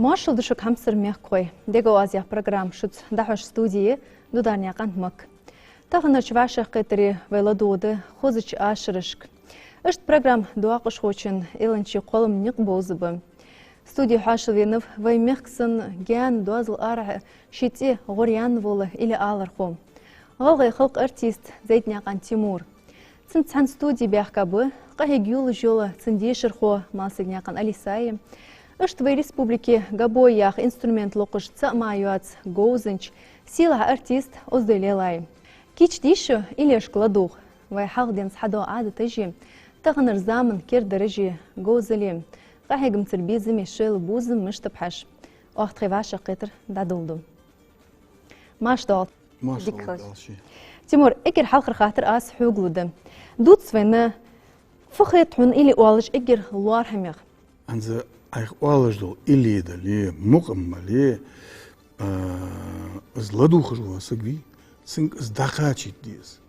Маршал душок хамсыр мягкой. Дего азия программ шуц дахаш студии дударня кантмак. Тахнарч ваших кытри вейладоды хозыч ашырышк. Ышт программ дуақыш хочын эланчи қолым ник бозыбы. Студия Хашевинов ваймехксын гян дуазл ара шити горян волы или алархом. Галгай халк артист Зайтняқан Тимур. Цинцан студии бяхкабы қахегюлы жолы циндешерхо малсыгняқан Алисай. Ышт в республике Габоях инструмент локыш цамаюац гоузынч сила артист озделелай. Кич дишу или шкладух. Вай халден схадо ады тажи. Тағыныр замын кер дәрежі гоузелем. Қахегім тірбезім ешел бузым мыштыпхаш. Оқтқи ваша қитыр дадылду. Машдал. Тимур, эгер халқыр қатыр ас хуглуды. Дуд свені фықетхун или уалыш эгер луар хамег. Анзы айх уалыш дол илейді, ли мұқымма, ли ызладуқы жыла сыгви, сынг ыздақачит дейіз.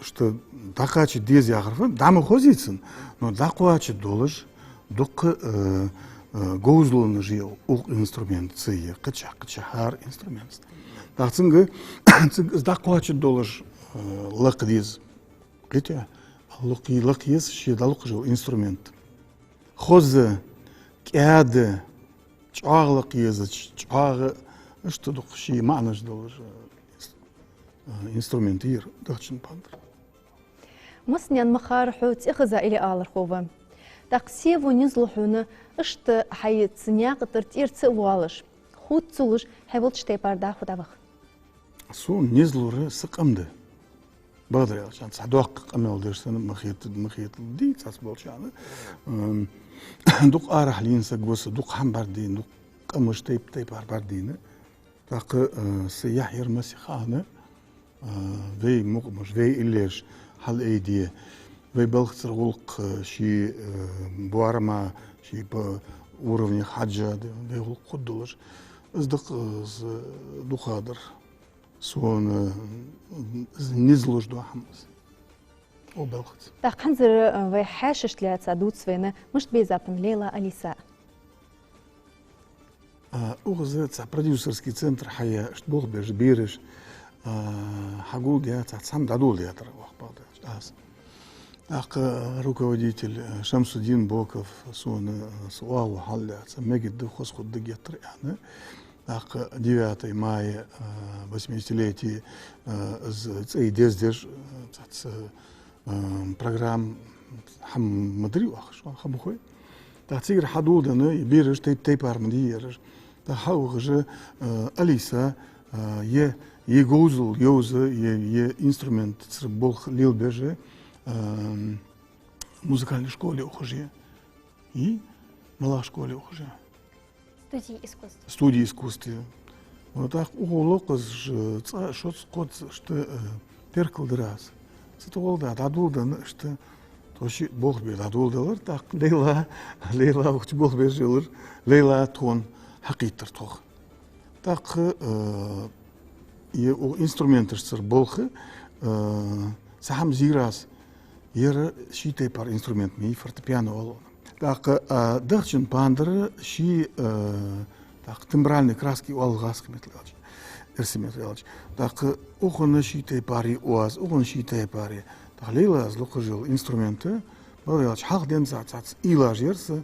Что дақачит дейіз яғырфын, дамы хозицын, но дақуачит долыш, доқы гоузлуны жил уқ инструмент цые, қыча-қыча-хар инструмент. Дақцыңғы ыздақуачит долыш лық дейіз. Қытя, лық ез шедалық жыл инструмент. Хозы, кәді, чағылық езі, чағы, үшті доқ шей мағныш долыш инструмент ер, дақчын пандыр. Мыснян махарху тихза или алархова. Так севу низлухуны ышты хай цыняқытыр терцы уалыш. Худ цулыш хайвылт штейпарда худавық. Сон низлуры сықымды. Бағдар ялчан, садуақ қамел дерсені мұхетіл дей, сас болчаны. Дуқ арахлинса гвосы, дуқ хамбар дейін, дуқ қымыш тейпар бар дейіні. Тақы сиях ермесі қаны, вей мұқымыш, вей илеш, хал эйдие, вей балқытыр ғылқ ши буарма, ши по уровне хаджа, вей ғылқ құддылыш. Үздік дұқадыр. Сон низлуж дуахмыз. О балқыт. Так ханзыр вей хашиш ляца дуцвені, мышт безапын Лейла Алиса. Уғызы продюсерский центр хая штбух беш береш хагул диатр сам дадул диатр вахпалдаш. Так руководитель Шамсудин Боков сон суау халляца мегид духос худды гетр яны. Так 9 мая 80-летие цейдездеш программ хам мадрюах хамухой. Так цигр хадулданы береш тейпар мдиереш. Так хаугы Алиса е гоузл йозы е инструмент бол лил беже музыкальной школе ухожи и мала школе ухожи. Студии искусства. Вот так уголок что что перкалды раз. Сытуолда дадулдан что тоши Бог бе дадулдалар так Лейла уч Бог бе жилыр Лейла тон хақиттер тох. Так о инструментер сыр болхы сахам зирас ер шите пар инструмент ми фортепиано ол. Так дырчин пандыр ши так тембральный краски олгаск метлач. Эрсиметлач. Так охоны шите пари оаз, охоны шите пари. Так Лейла злокожил инструменты. Балач хақ ден зац илаж ерсы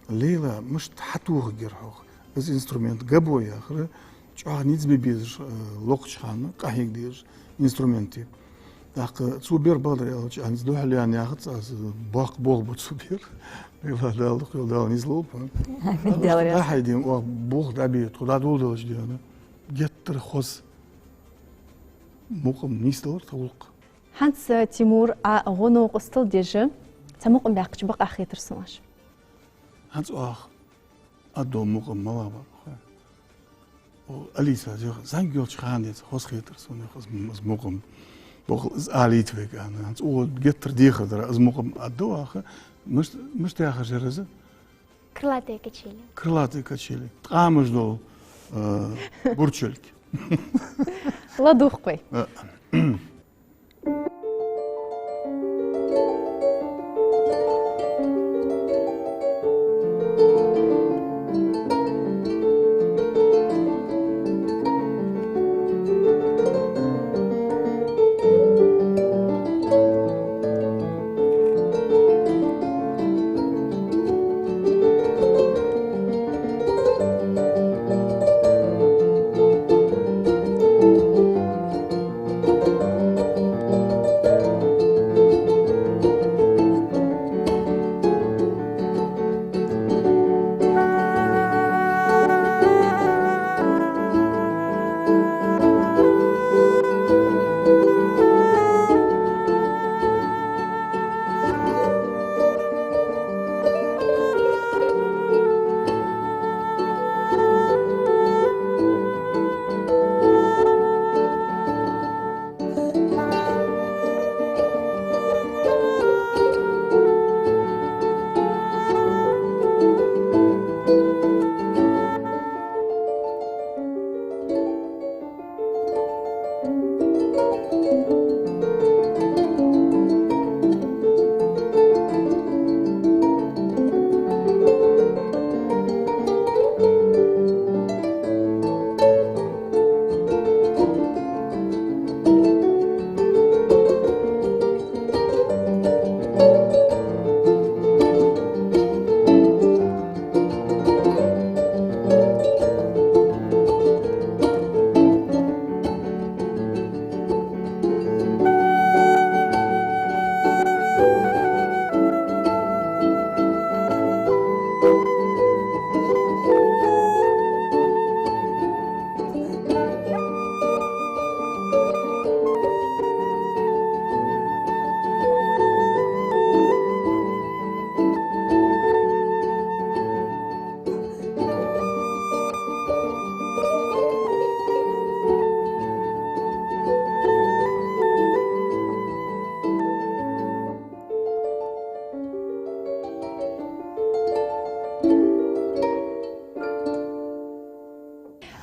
Лейла мышт хатуғы герхох. Ez instrument Габоя хры чаг ницбе без локчхан кахиг деш инструменти. Так цубер бадрелч анз дохлян ягыц аз бак бол бу цубер. Лейла дал низлоп. Да хайдим о бог даби туда дулдылыч дияны. Геттер хоз мукым нистор тавук. Ханс Тимур агоно qыстыл дежи самукым бақч бақ ахетірсіңаш. Ханс ах адо мукым мала бар. О Алиса зангёлч хандец хоз хетірсің хоз мукым бог из алитвек Ханс о геттер дихадыр аз мукым адо ах мышты ах жерезі. Крылатые качели. Крылатые качели. Трамыш дол бурчельки. Ладух қой.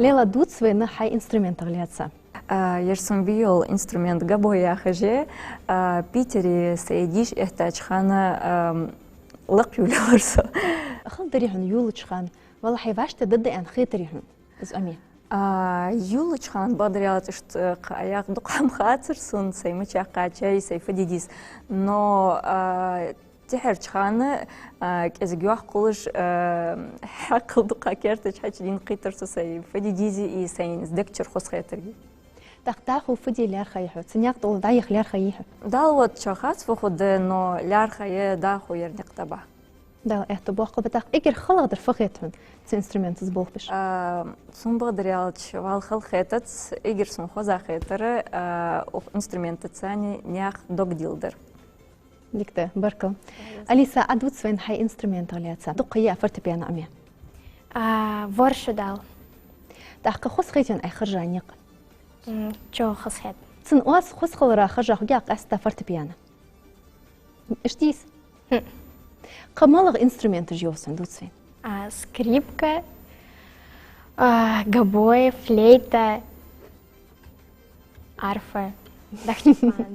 Лела дуцвы на хай инструмент огляться. Ерсом виол инструмент габоя хаже Питере саидиш эхтачхана лакюлярса. خل دريحن يولچخان والله حيفاشت ضد ان خيتريحن از امي Юлочхан бодрятышт аяк дукам хатырсын саймыча качай сайфадидис но тихерчханы кезгюах кулыш хакылды какерты чачдин кытырсы сайфадидизи и сайн здекчер хосхетерги تختاخو فدي لار خيحو تنياق طول دايخ لار خيحو دال вот чахац فخد но ляр хае даху ернектаба دال احتباق بتاق اجر خلاص فخيتهم تس انسترومنت زبوخبش سون بغدريالش والخل خيتت اجر سون خوزا خيتر инструменты цани нях догдилдер ليكتا بركو اليسا ادوت سوين هاي انسترومنت عليها دقيه فورتبيانو امي ورشو دال تحق خص خيتن اي خرجانيق شو خصيت تن واس خص خلرا خرجا خياق استا فورتبيانو اشتيس قمالغ انسترومنت جيوسن دوت سوين скрипка, гобой, флейта, арфа,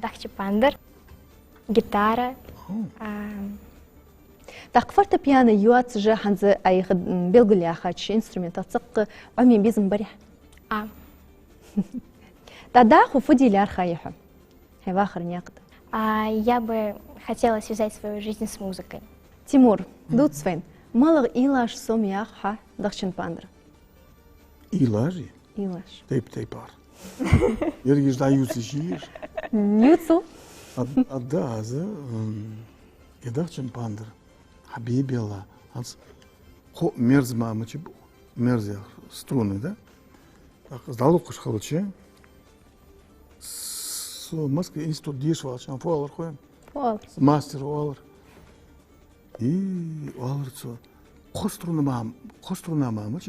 дахчипандер, гитара. تحق فورتبيانو يوات جا حنز اي بيلغليا خاتش انسترومنت تصق عمي بيزم بريح تداخو فدي لار خايحو هي واخر نيقد Я бы хотела связать свою жизнь с музыкой. تيمور دوت سوين مالغ إيلاش سوم ياخ ها دخشن باندر إيلاجي إيلاش تيبار يرجع دا يوسيشير يوتسو أدا هذا يدخشن باندر حبيبي الله هنس خو مرز ما مچب مرز يا струны да сдало куш халче с Москвы институт дишвалч ан фолер хоем мастер олер и олерцо خسترنا ما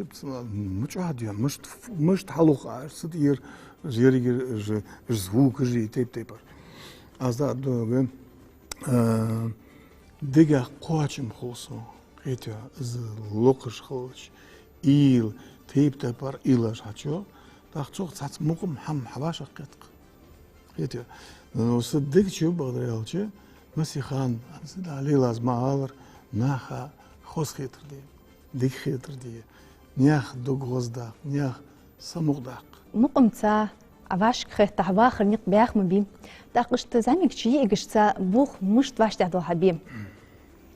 مش عادي مش تحلق صدير جيري زوق جي تيبر ازاد دوغ ديجا قواتشم خلصو هيتيا از لوكش خلش إيل تيبر إيلاش هاتشو تاخذ صات مقم حم حباش قطق هيتيا وصدق شو بقدر يالشي مسي خان علي لازم عالر ناخا خوز خيتر دي ديك خيتر دي نياخ دوغ غزداق نياخ سموغداق مقمتا أواش خيت تحواخر نيق بياخ مبيم تاقشت زاميك شي إجشتا بوخ مش تواش تحدو حبيم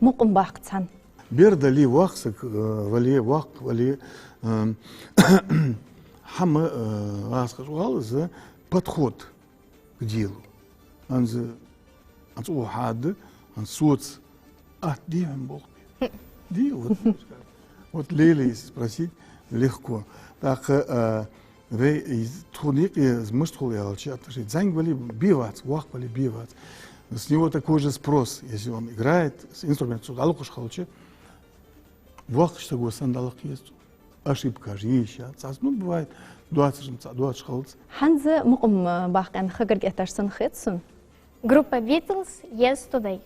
مقم باقتان بيردا لي واقسك ولي واق ولي حما واسخر والز подход к делу анз ухад соц отдельным бог ди вот Лили спросить легко так вы из турник из мышцул я вообще отошли занг были бивать вах были бивать с него такой же спрос если он играет с инструментом алукуш халче вах что го сандалах есть ошибка же еще ну бывает 20 халц حنزة مقم باق أن خجر جاترسن خيتسون Группа Beatles Yes Today.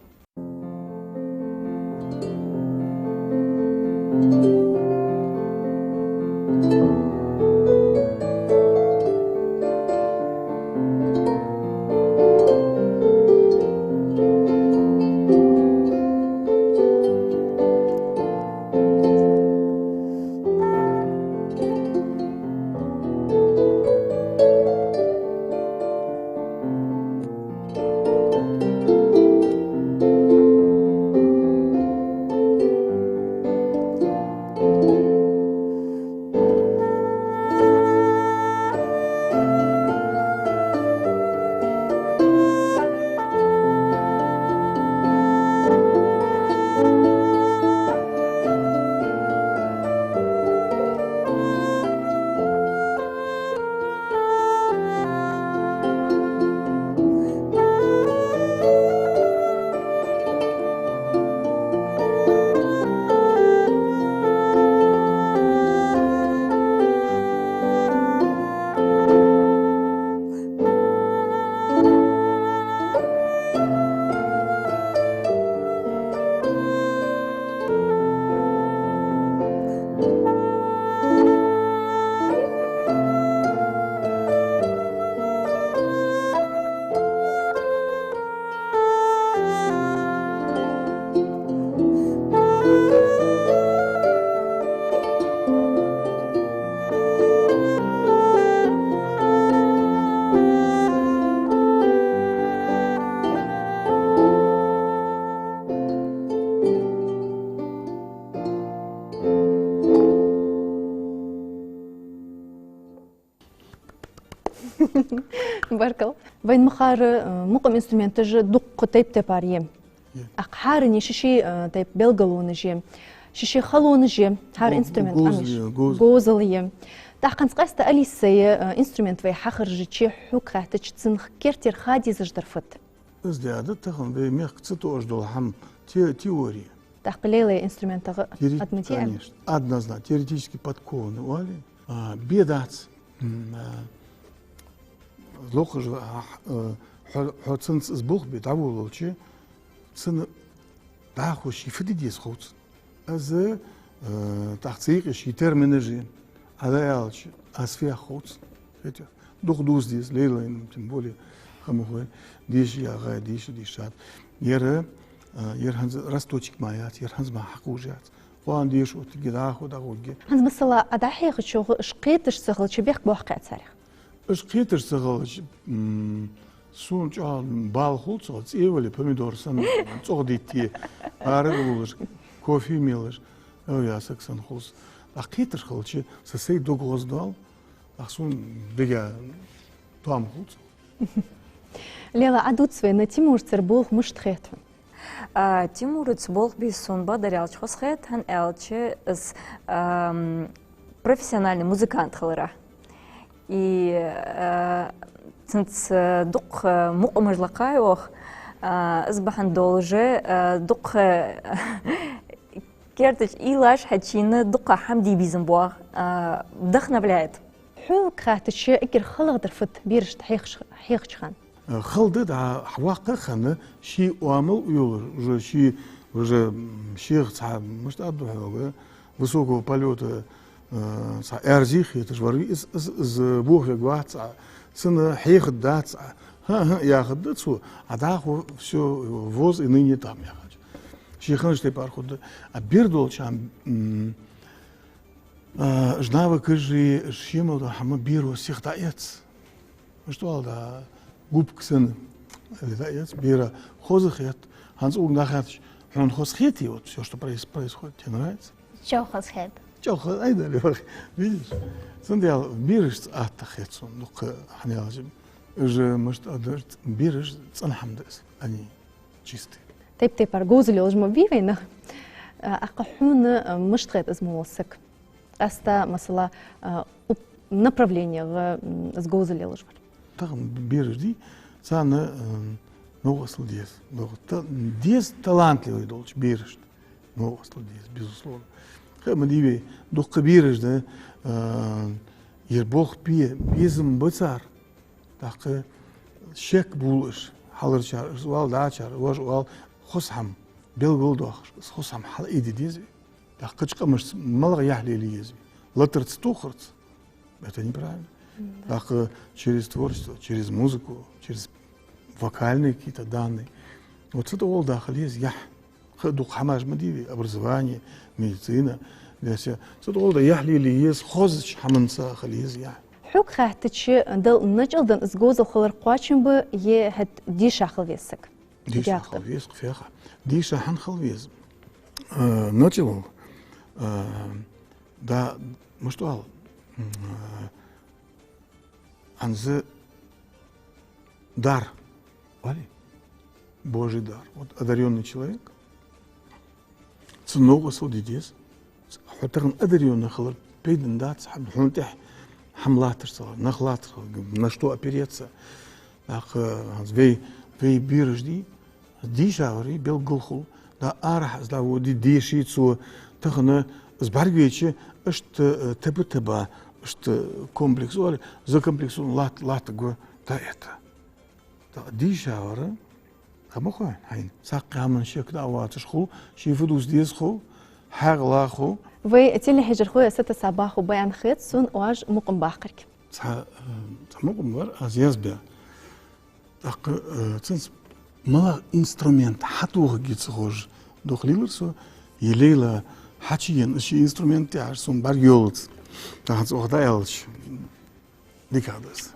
بركل بين مخار مقم انسترومنت تج دق تيب تباريم أقحارني شيء تيب بلغلون جيم شيء خلون جيم هار انسترومنت أمش جوزليم تحقن قست أليسي انسترومنت في حخرج شيء حكرة تجتسنخ كرتير خادي زجدرفت زيادة تخن بميخ تسوج دول هم теория. تحقليلي انسترومنت أدمتي أم Однозначно, теоретически подкованы. Бедац. Лохож хоцинс сбух бедавулочи. Цин дахуши фидидис хоц. Аз тахцикиши терминежи. Адаялчи асфия хоц. Духдуз дис лейлайн тем более хамухой. Диш яга диш дишат. يرهنز رستوچك مايات يرهنز ما حقوجات وان ديش وتجداخ وداغوجي هنز مثلا أدحيق شو شقيتش سغل شبيق بوحقة تاريخ اش قيتر سغل سون جال بالخول صوت ايولي بوميدور سن صوديتي ارغولش كوفي ميلش او يا سكسن خلص قيتر خلش سسي دوغوزدال اخسون ديجا توام خلص ليلا عدود سوينا تيمور تربوغ مش تخيتهم Тимур Цбол Бисун Бадарялч Хосхет Хан Элче с профессиональный музыкант халыра. И цинц дух мукмажлакай ох сбахан долже дух кертич илаш хачина духа хамди бизмбуа вдохновляет. حو كراتش إكر خلق درفت بيرش تحيق شخان خلده دا حواقع خانه شيء وامل يور شيء уже شيخ صاحب مش تعرضوا حاجة وسوقه باليوت صاحب أرزيخ يتجوري إز بوه يقعد صاحب سنة حيخ دات صاحب ها ياخد ده سو عداخو все воз и ныне там я хочу شيخنا что парход أبيردول شام جنابه كجي شيمل ده هم بيرو سيخ دايت مش طال ده Губ ксен, это бира хозахет, Ханс угнахатш, он хозхети, вот все, что происходит, тебе нравится? Чё хосхет? Чё хозхет, ай да, видишь? Смотрел, бириш аттахетсон, ну ханиалжим, уже может бириш цанхамдес, они чистые. تيب أرجوز اللي أجمع بينا أقحون مش تخيط اسمه وسك أستا مثلا направление в сгоз اللي أجمع تاخم بيرجدي سانا نوصل ديس талантливый долч биржд نوصل ديس безусловно خم ديبي دوق بيرجد يربوخ بيزم بصار تاق شك بولش حلرشار وال داچار وال خصهم بيلغول دوخ خصهم حل ايدي ديز تاق قچقمش ملغ يحلي ليز لترت стухрц это неправильно. Так через творчество, через музыку, через вокальные какие-то данные. Вот это all дахали есть я. Дух хамаш мадиви, образование, медицина, это all да яхли ли есть хозич хаманса хали есть я. حوك خاطش دل نجل دن سجوز الخلر قاشم ب هت ديش خلويسك. ديش خلويس فيها. ديش حن خلويس. نجل да مش طال. Анзе дар, вали, Божий дар. Вот одаренный человек, ценного судидес, хотя одаренный халар, пейден дат, хунтех, хамлатерса, нахлатерса, на что опереться, ах, вей биржди, дишаври, бел гулху, да арах, да води дишицу, тахна сбаргвече, что теба. Что комплекс, за комплексом лат го да это. Да дишавра, амохай, хайн. Саккаман шек да ватшху, шифудус дисху, хаглагу. Вы тели хижр خويا 6 صباح وبيان خيط سون واج مقم باقرك. مقم بار ازيزبا. Так ценс мала инструмент хатуг гицхож дохлилерсо елейла хачиен ши инструмент яр сун бар ёлц. Dan gaat het ook dat die gaat dus.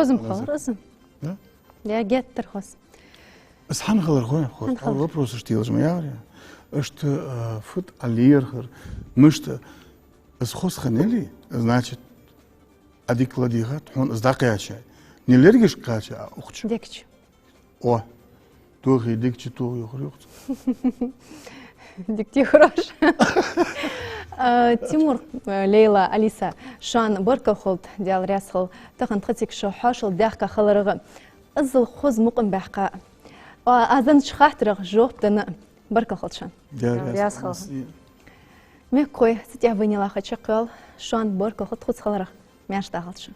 خزم خالص Да? يا جت خص Es handelt gewoon. Al вопрос stil is maar ja. Ist фут алирхер мышта. Es хос ханели, значит, адикладигат, он сдакячай. Не лергиш кача, ухч. ديكش О, тухи дикчи тухи юхрюхт. ديكتي خراش تيمور ليلى أليسا شان بركة خلط ديال راسخل تخن تختك شو حاشل داخك خلرغ أزل خوز مقم بحقا أذن شخاطرغ جوب دنا بركة خلط شان راسخل. ميكوي ستيا بني لاخا شقال شان بركة خلط خلرغ ماش داخل شان